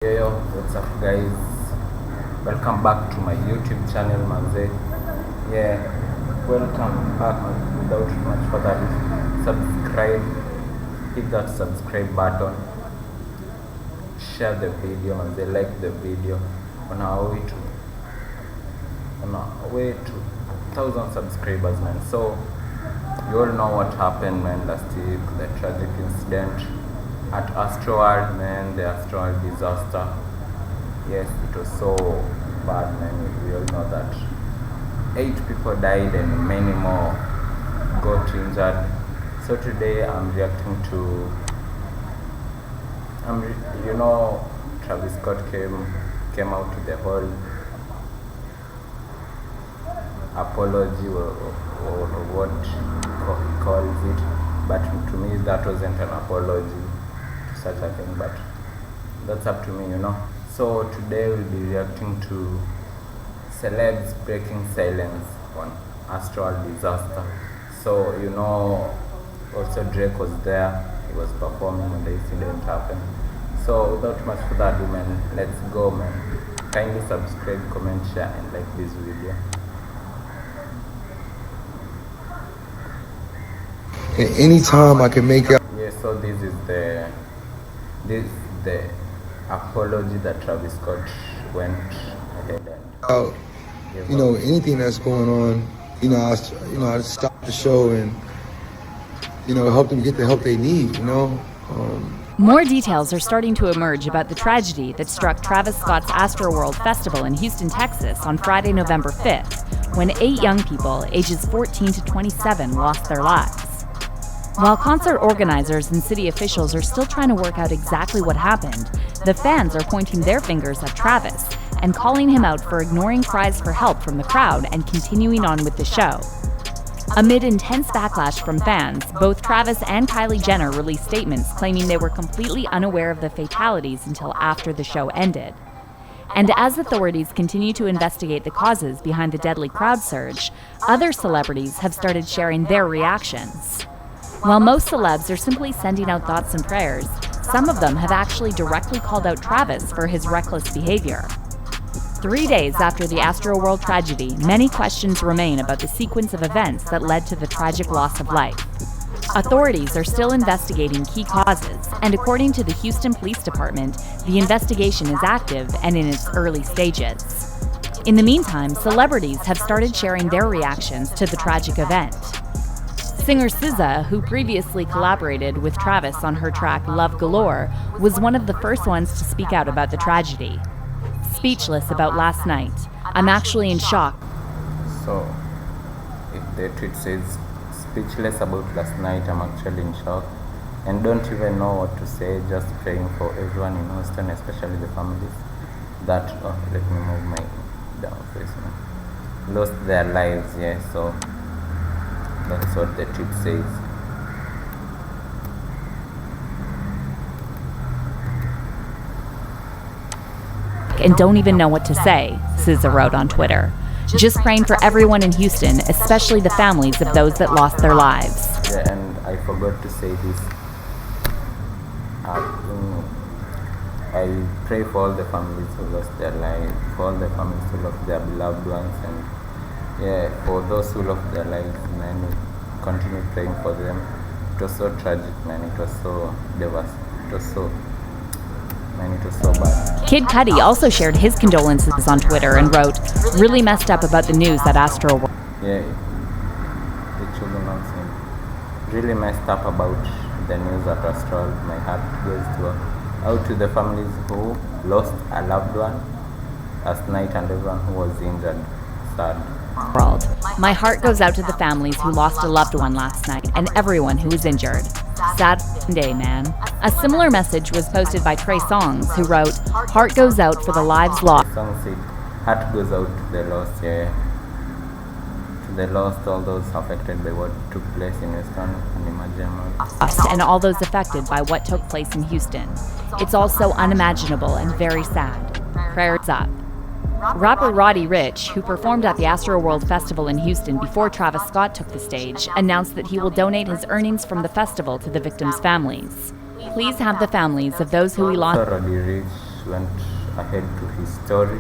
Yo, what's up guys? Welcome back to my YouTube channel, manze. Yeah, welcome back. Without much further ado, subscribe, hit that subscribe button, share the video, manze, like the video. On our way to 1,000 subscribers, man. So you all know what happened, man, last week, the tragic incident at Astroworld, man, the Astroworld disaster. Yes, it was so bad, man. We all know that 8 people died and many more got injured. So today I'm reacting to, Travis Scott came out to the whole apology or what he calls it, but to me that wasn't an apology to such a thing, but that's up to me, So today we'll be reacting to celebs breaking silence on Astroworld disaster. So also Drake was there, he was performing when the incident happened. So without much further ado, man, let's go, man. Kindly subscribe, comment, share and like this video. Anytime I can make it. Yeah, so this is the apology that Travis Scott went ahead and Anything that's going on, I stop the show and help them get the help they need. More details are starting to emerge about the tragedy that struck Travis Scott's Astroworld Festival in Houston, Texas on Friday, November 5th, when 8 young people ages 14 to 27 lost their lives. While concert organizers and city officials are still trying to work out exactly what happened, the fans are pointing their fingers at Travis and calling him out for ignoring cries for help from the crowd and continuing on with the show. Amid intense backlash from fans, both Travis and Kylie Jenner released statements claiming they were completely unaware of the fatalities until after the show ended. And as authorities continue to investigate the causes behind the deadly crowd surge, other celebrities have started sharing their reactions. While most celebs are simply sending out thoughts and prayers, some of them have actually directly called out Travis for his reckless behavior. 3 days after the Astroworld tragedy, many questions remain about the sequence of events that led to the tragic loss of life. Authorities are still investigating key causes, and according to the Houston Police Department, the investigation is active and in its early stages. In the meantime, celebrities have started sharing their reactions to the tragic event. Singer SZA, who previously collaborated with Travis on her track Love Galore, was one of the first ones to speak out about the tragedy. Speechless about last night, I'm actually in shock. So, if the tweet says, speechless about last night, I'm actually in shock, and don't even know what to say, just praying for everyone in Houston, especially the families that, let me move my down face, lost their lives, so that's what the tweet says. And don't even know what to say, SZA wrote on Twitter. Just praying for everyone in Houston, especially the families of those that lost their lives. Yeah, and I forgot to say this. I pray for all the families who lost their lives, for all the families who lost their beloved ones, and for those who lost their lives, man, we continue praying for them. It was so tragic, man. It was so devastating. It was so bad. Kid Cudi also shared his condolences on Twitter and wrote, "Really messed up about the news at Astroworld." Yeah, the children also really messed up about the news at Astroworld. My heart goes out to the families who lost a loved one last night and everyone who was injured. Sad. My heart goes out to the families who lost a loved one last night and everyone who was injured. Sad day, man. A similar message was posted by Trey Songz, who wrote, "Heart goes out for the lives lost." The song said, "Heart goes out to the lost, to the lost, all those affected by what took place in Houston and Imagine." And all those affected by what took place in Houston. It's all so unimaginable and very sad. Prayers up. Rapper Roddy Ricch, who performed at the Astroworld Festival in Houston before Travis Scott took the stage, announced that he will donate his earnings from the festival to the victims' families. Please have the families of those who we lost. Roddy Ricch went ahead to his story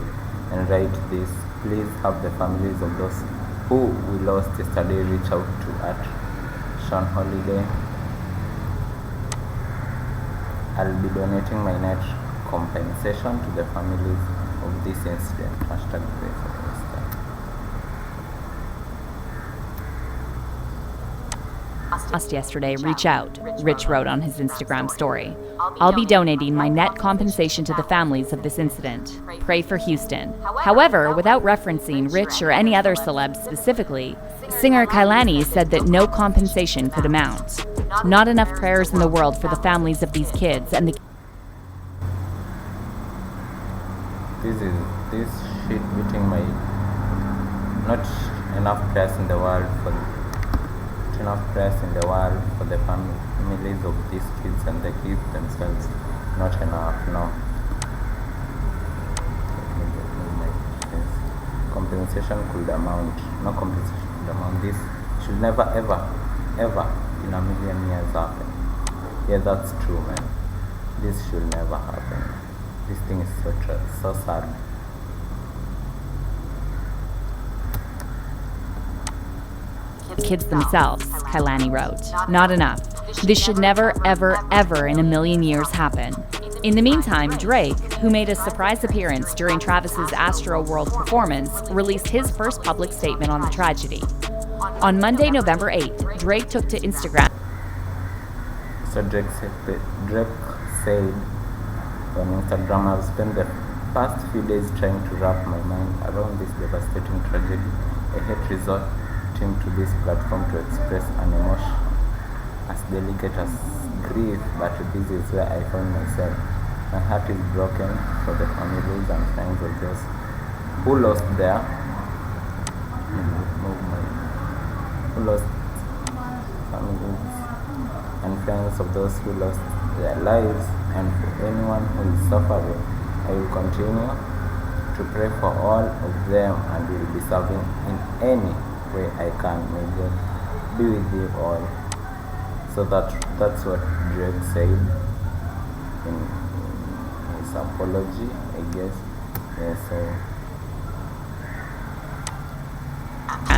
and write this: please have the families of those who we lost yesterday reach out to at Sean Holiday. I'll be donating my net compensation to the families of this incident. Hashtag pray for Esther. Lost yesterday, reach out, Rich wrote on his Instagram story. I'll be donating my net compensation to the families of this incident. Pray for Houston. However, without referencing Rich or any other celeb specifically, singer Kailani said that no compensation could amount. Not enough prayers in the world for the families of these kids and the this shit beating my not enough press in the world for the families of these kids and the kids themselves. Not enough, no. Compensation could amount. No compensation could amount. This should never ever in a million years happen. Yeah, that's true, man. This should never happen. This thing is so sad. kids themselves, Kailani wrote. Not enough. This should never, ever in a million years happen. In the meantime, Drake, who made a surprise appearance during Travis's Astroworld performance, released his first public statement on the tragedy. On Monday, November 8th, Drake took to Instagram. So Drake said on Instagram, "I've spent the past few days trying to wrap my mind around this devastating tragedy. I hate resorting to this platform to express an emotion as delicate as grief, but this is where I found myself. My heart is broken for the families and friends of those who lost their families and friends of those who lost their lives, and for anyone who is suffering. I will continue to pray for all of them and will be serving in any way I can. May God be with you all." So that's what Drake said in his apology, I guess. Yeah,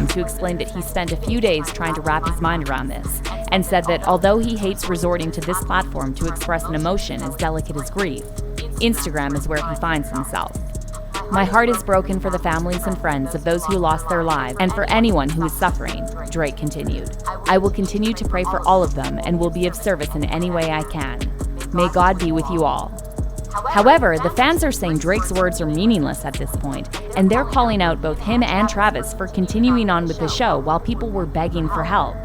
to explain that he spent a few days trying to wrap his mind around this, and said that although he hates resorting to this platform to express an emotion as delicate as grief, Instagram is where he finds himself. "My heart is broken for the families and friends of those who lost their lives and for anyone who is suffering," Drake continued. "I will continue to pray for all of them and will be of service in any way I can. May God be with you all." However, the fans are saying Drake's words are meaningless at this point, and they're calling out both him and Travis for continuing on with the show while people were begging for help.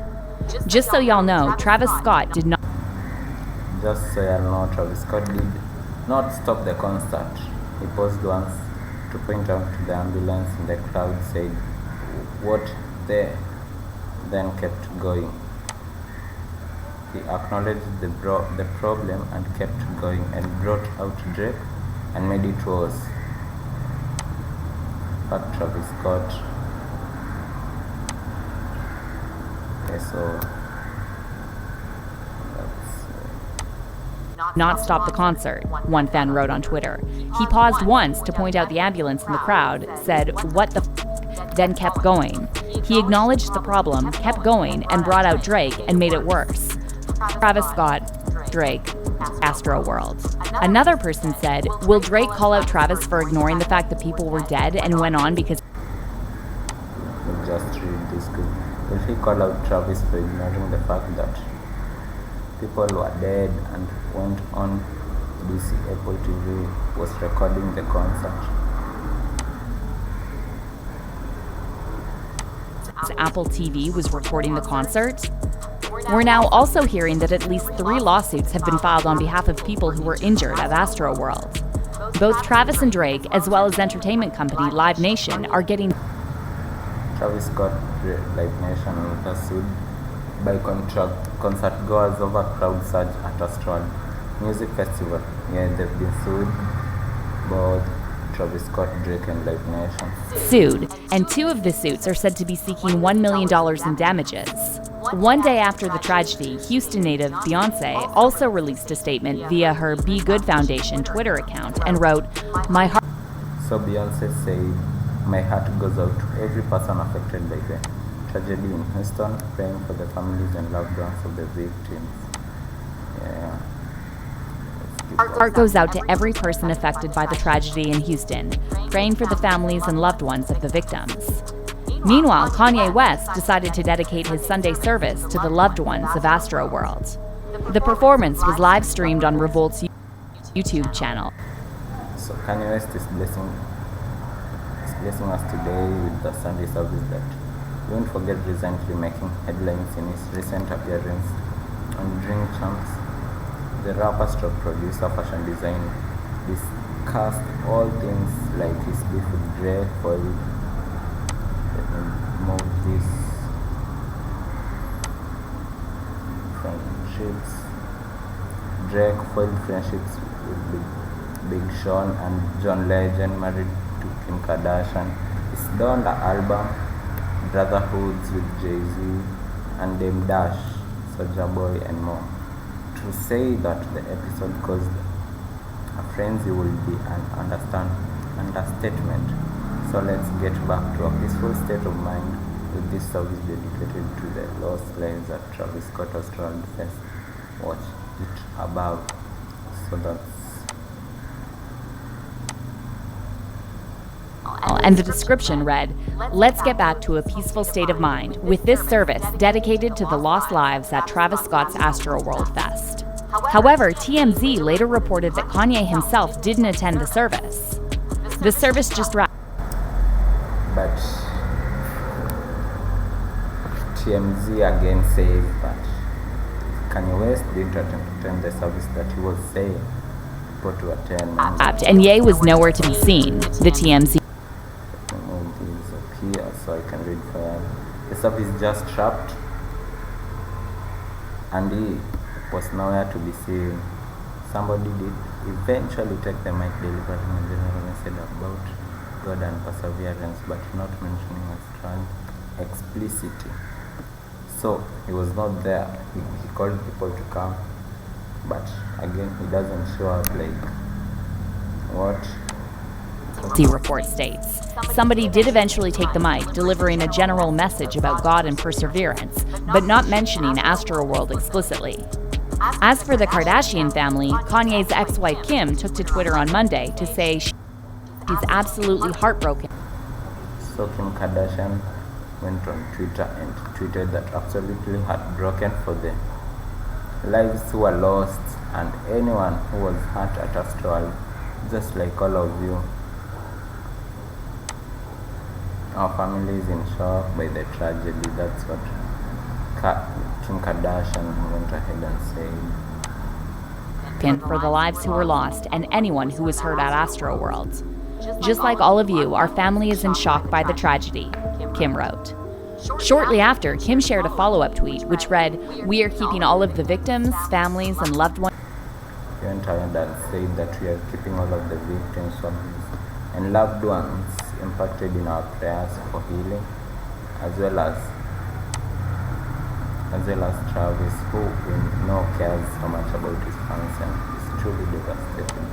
Just so y'all know, Travis Scott did not stop the concert. He paused once to point out to the ambulance in the crowd, said what they then kept going. He acknowledged the problem and kept going and brought out Drake and made it worse. Fuck Travis Scott. Okay, so not stop the concert, one fan wrote on Twitter. He paused once to point out the ambulance in the crowd, said, "What the f***," then kept going. He acknowledged the problem, kept going, and brought out Drake and made it worse. Travis Scott, Drake, Astroworld. Another person said, "Will Drake call out Travis for ignoring the fact that people were dead and went on because..." Just read this quick. Will he call out Travis for ignoring the fact that people were dead and went on? BC Apple TV was recording the concert. Apple TV was recording the concert? We're now also hearing that at least 3 lawsuits have been filed on behalf of people who were injured at Astroworld. Both Travis and Drake, as well as entertainment company Live Nation, are getting... Travis Scott, Live Nation was sued by concert goers over crowd surge at Astroworld Music Festival. Yeah, they've been sued, both Travis Scott, Drake, and Live Nation. Sued, and 2 of the suits are said to be seeking $1 million in damages. One day after the tragedy, Houston native Beyonce also released a statement via her Be Good Foundation Twitter account and wrote, "My heart..." So Beyonce said, "My heart goes out to every person affected by the tragedy in Houston, praying for the families and loved ones of the victims." Yeah. Our heart goes out to every person affected by the tragedy in Houston, praying for the families and loved ones of the victims. Meanwhile, Kanye West decided to dedicate his Sunday service to the loved ones of Astroworld. The performance was live-streamed on Revolt's YouTube channel. So Kanye West is blessing us today with the Sunday service that don't forget recently making headlines in his recent appearance on Drink Champs. The rapper stroke producer, fashion designer, discussed all things like his beef with Dre, for these friendships. Drake foiled friendships with Big Sean and John Legend, married to Kim Kardashian. He's done the album Brotherhoods with Jay-Z and Dame Dash, Soulja Boy and more. To say that the episode caused a frenzy will be an understatement. So let's get back to a peaceful state of mind with this service dedicated to the lost lives at Travis Scott Astroworld Fest. Watch it above. So that's... And the description read, "Let's get back to a peaceful state of mind with this service dedicated to the lost lives at Travis Scott's Astroworld Fest." However, TMZ later reported that Kanye himself didn't attend the service. The service just wrapped. But TMZ again says that Kanye West didn't attend the service that he was saying people to attend. And Ye was nowhere to be seen, the TMZ. These appear so I can read for you. The service just wrapped and he was nowhere to be seen. Somebody did eventually take the mic, delivering a general message about God and perseverance, but not mentioning a strong explicitly. So he was not there. He called people to come, but again he doesn't show up. Like what? The report states somebody did eventually take the mic, delivering a general message about God and perseverance, but not mentioning Astroworld explicitly. As for the Kardashian family, Kanye's ex-wife Kim took to Twitter on Monday to say she's absolutely heartbroken. So Kim Kardashian went on Twitter and tweeted that absolutely heartbroken for the lives who were lost and anyone who was hurt at Astroworld, just like all of you. Our family is in shock by the tragedy. That's what Kim Kardashian went ahead and said. For the lives who were lost and anyone who was hurt at Astroworld. Just like all of you, our family is in shock by the tragedy, Kim wrote. Shortly after, Kim shared a follow-up tweet which read, "We are keeping all of the victims, families, and loved ones." He went ahead and said that we are keeping all of the victims, families, and loved ones impacted in our prayers for healing, as well as Travis, who we know cares so much about his fans and is truly devastated.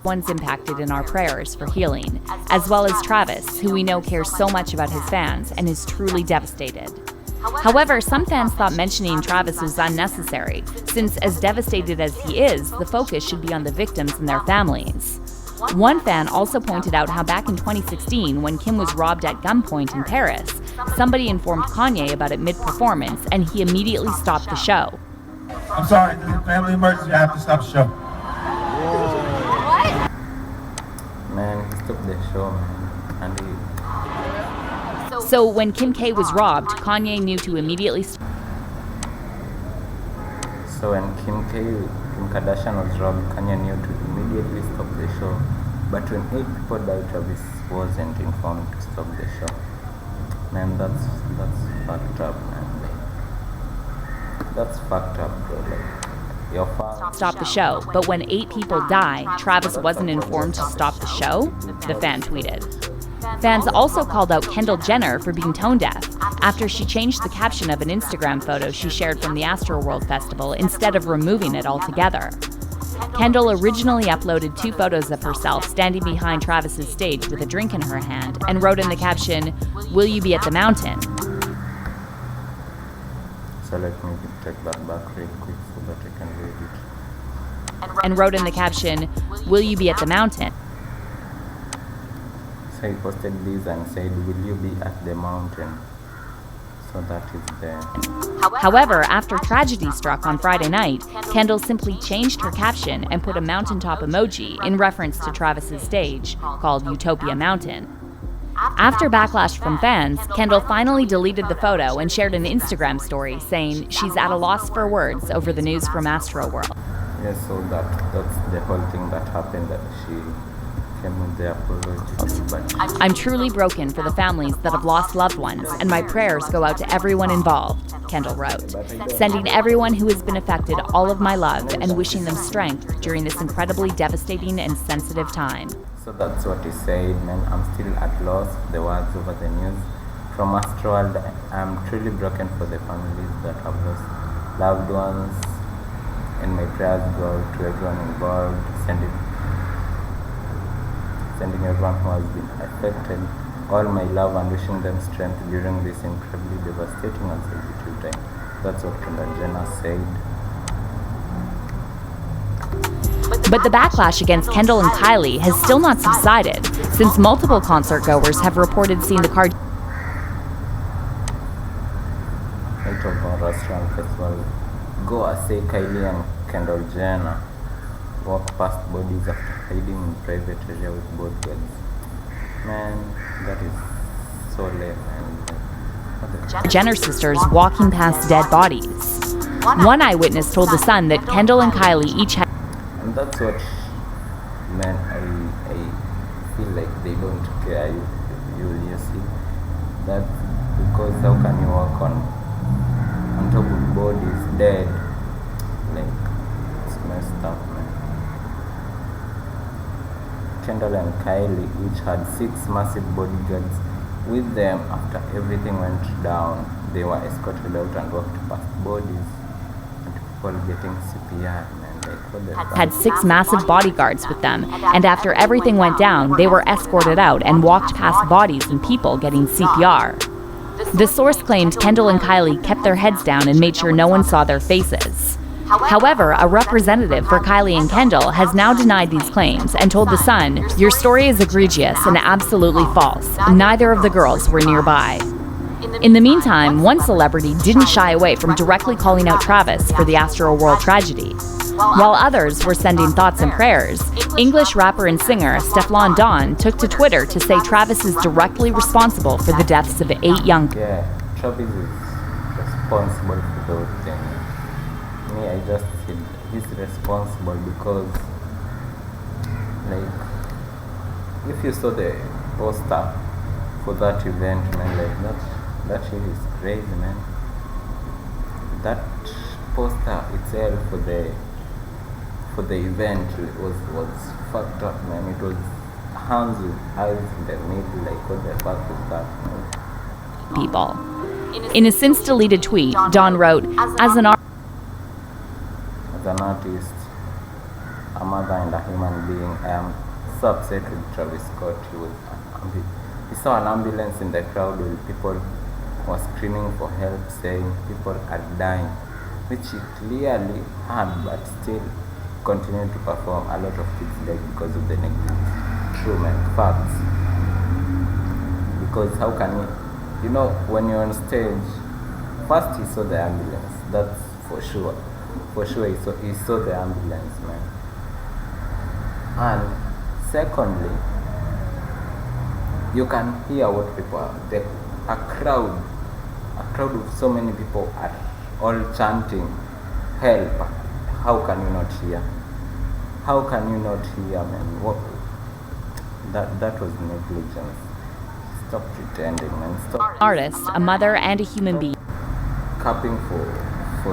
Ones impacted in our prayers for healing, as well as Travis, who we know cares so much about his fans and is truly devastated. However, some fans thought mentioning Travis was unnecessary, since as devastated as he is, the focus should be on the victims and their families. One fan also pointed out how back in 2016, when Kim was robbed at gunpoint in Paris, somebody informed Kanye about it mid-performance, and he immediately stopped the show. "I'm sorry, there's a family emergency, I have to stop the show." Man, he stopped the show, man. And So when Kim K was robbed, Kanye knew to immediately So when Kim Kardashian was robbed, Kanye knew to immediately stop the show. But when 8 people died, Travis wasn't informed to stop the show. Man, that's fucked up, man. That's fucked up, bro. Like, your fans stop the show, but when 8 people die, Travis wasn't informed to stop the show, the fan tweeted. Fans also called out Kendall Jenner for being tone deaf after she changed the caption of an Instagram photo she shared from the Astroworld Festival instead of removing it altogether. Kendall originally uploaded 2 photos of herself standing behind Travis's stage with a drink in her hand and wrote in the caption, "Will you be at the mountain?" So let me take that back real quick so that I can read it. And wrote in the caption, "Will you be at the mountain?" So he posted this and said, "Will you be at the mountain?" So that is there. However, after tragedy struck on Friday night, Kendall simply changed her caption and put a mountaintop emoji in reference to Travis's stage, called Utopia Mountain. After backlash from fans, Kendall finally deleted the photo and shared an Instagram story saying she's at a loss for words over the news from Astroworld. Yes, so that's the whole thing that happened, that she came with the apology. But "I'm truly broken for the families that have lost loved ones, and my prayers go out to everyone involved," Kendall wrote, "sending everyone who has been affected all of my love and wishing them strength during this incredibly devastating and sensitive time." so that's what he said, man. I'm still at loss for the words over the news. From Astroworld, I'm truly broken for the families that have lost loved ones, and my prayers go out to everyone involved, sending everyone who has been affected all my love and wishing them strength during this incredibly devastating and sensitive time. That's what Kendall Jenner said. But the backlash against Kendall and Kylie has still not subsided, since multiple concert goers have reported seeing the car Night of our restaurant festival, goers say Kylie and Kendall Jenner walk past bodies after hiding in private area with bodyguards. Man, that is so lame, man. Jenner sisters walking past dead bodies. One eyewitness told The Sun that Kendall and Kylie each had. And that's what, man, I feel like they don't care. You see that, because how can you walk on top of bodies dead? Like, it's messed up, man. Kendall and Kylie each had 6 massive bodyguards with them. After everything went down, they were escorted out and walked past bodies and people getting CPR, man. Had 6 massive bodyguards with them, and after everything went down, they were escorted out and walked past bodies and people getting CPR. The source claimed Kendall and Kylie kept their heads down and made sure no one saw their faces. However, a representative for Kylie and Kendall has now denied these claims and told The Sun, "Your story is egregious and absolutely false. Neither of the girls were nearby." In the meantime, one celebrity didn't shy away from directly calling out Travis for the Astroworld tragedy. While others were sending thoughts and prayers, English rapper and singer Stefflon Don took to Twitter to say Travis is directly responsible for the deaths of 8 young people. Yeah, Travis is responsible for the whole thing. Me, I just said he's responsible because, like, if you saw the poster for that event, man, like that shit is crazy, man. That poster itself for the event was fucked up, man. It was hands with eyes in the middle, like what the fuck is that, man? People. In a since deleted tweet, Don wrote, as an artist, a mother and a human being, I am so upset with Travis Scott. He saw an ambulance in the crowd with people who were screaming for help, saying people are dying, which he clearly had, but still continued to perform. A lot of kids died because of the negligence. True, man, facts. Because how can you know, when you're on stage, first he saw the ambulance, that's for sure. For sure he saw the ambulance, man. And secondly, you can hear what people are. A crowd of so many people are all chanting, help. How can you not hear? How can you not hear, man? What? That was negligence. Stop pretending, man. Stop. Artist, a mother, and a human being. Capping for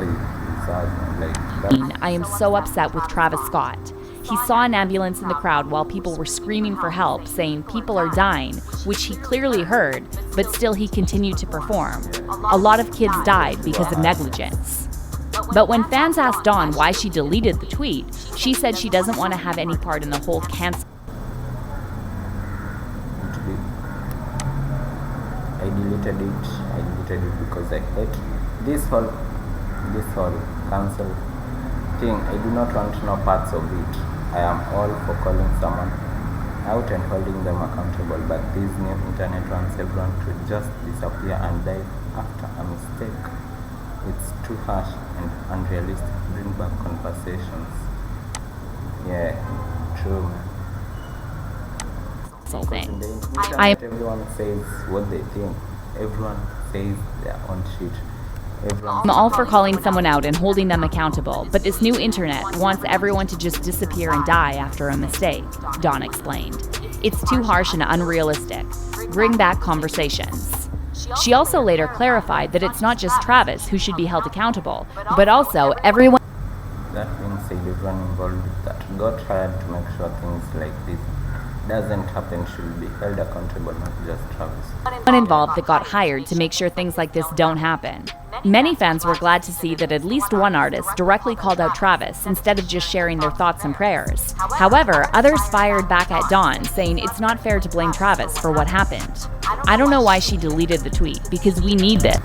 his husband, like that. I am so upset with Travis Scott. he saw an ambulance in the crowd while people were screaming for help, saying people are dying, which he clearly heard, but still he continued to perform. A lot of kids died because of negligence. But when fans asked Dawn why she deleted the tweet, she said she doesn't want to have any part in the whole cancel. I deleted it because I hate this whole cancel thing. I do not want no parts of it. I am all for calling someone out and holding them accountable, but these new internet wants everyone to just disappear and die after a mistake. It's too harsh and unrealistic. Bring back conversations. Yeah, true. Thing. Everyone says what they think. Everyone says their own shit. I'm all for calling someone out and holding them accountable, but this new internet wants everyone to just disappear and die after a mistake, Dawn explained. It's too harsh and unrealistic. Bring back conversations. She also later clarified that it's not just Travis who should be held accountable, but also everyone. That being said, everyone involved with that got hired to make sure things like this doesn't happen should be held accountable, not just Travis. Everyone involved that got hired to make sure things like this don't happen. Many fans were glad to see that at least one artist directly called out Travis instead of just sharing their thoughts and prayers. However, others fired back at Dawn, saying it's not fair to blame Travis for what happened. I don't know why she deleted the tweet, because we need this. I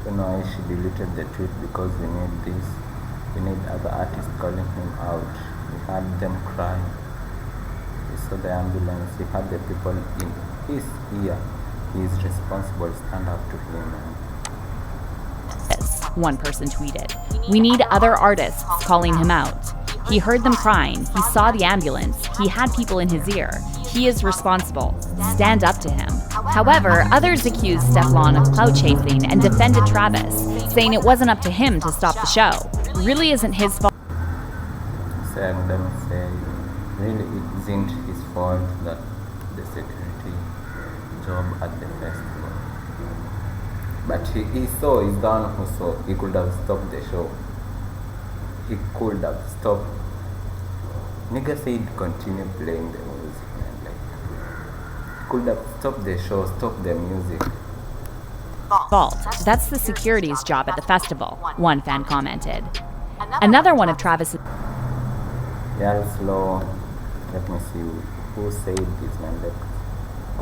don't know why she deleted the tweet, because we need this. We need other artists calling him out. We had them cry. We saw the ambulance. We had the people in his ear. He is responsible. Stand up to him. One person tweeted. We need other artists calling him out. He heard them crying. He saw the ambulance. He had people in his ear. He is responsible. Stand up to him. However, others accused Stefan of clout chasing and defended Travis, saying it wasn't up to him to stop the show. Really isn't his fault. And them say, really it isn't his fault that the security job at the festival. But he saw, he's the one who saw. He could have stopped the show. He could have stopped. Nigga said continue playing the music, man. Like, could have stopped the show, stopped the music. Fault. That's the security's job at the festival, one fan commented. Another one of Travis's. Yeah, slow. Let me see who said this, man. Like,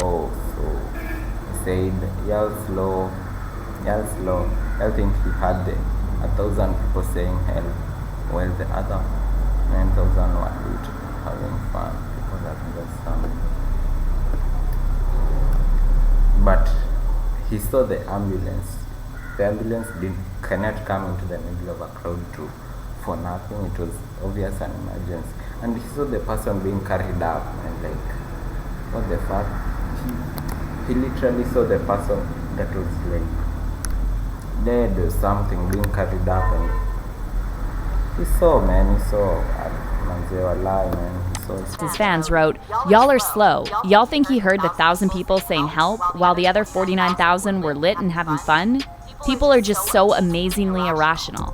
oh, so he said, yeah, slow. I think he had 1,000 people saying help, while the other 9,000 were having fun. People are just But he saw the ambulance. The ambulance cannot come into the middle of a crowd for nothing. It was obvious an emergency. And he saw the person being carried up, and like, what the fuck? He literally saw the person that was like dead or something being carried up, and he saw, man, he saw Manzewa lie, man. He saw. His fans wrote, "Y'all are slow. Y'all think he heard the 1,000 people saying help while the other 49,000 were lit and having fun? People are just so amazingly irrational."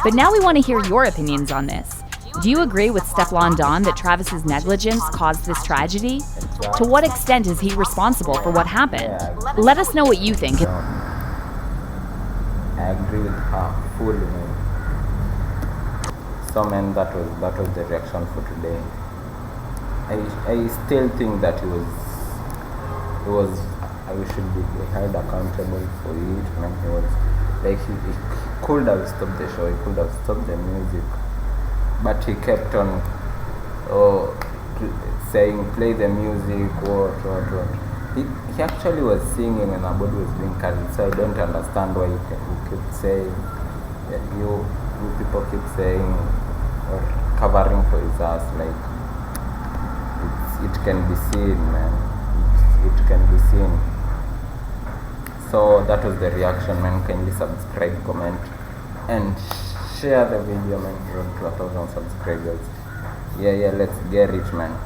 But now we want to hear your opinions on this. Do you agree with Stefan Dawn that Travis's negligence caused this tragedy? To what extent is he responsible for what happened? Let us know what you think. I agree with her fully, man. So, man, that was the reaction for today. I still think that I should be held accountable for it, man. He was like, he could have stopped the show, he could have stopped the music, but he kept on saying play the music, what. He actually was singing when our body was being carried, so I don't understand why you keep saying, you people keep saying or covering for his ass. Like, it can be seen, man. It can be seen. So that was the reaction, man. Kindly subscribe, comment, and share the video, man. Road to 1,000 subscribers. Yeah, let's get it, man.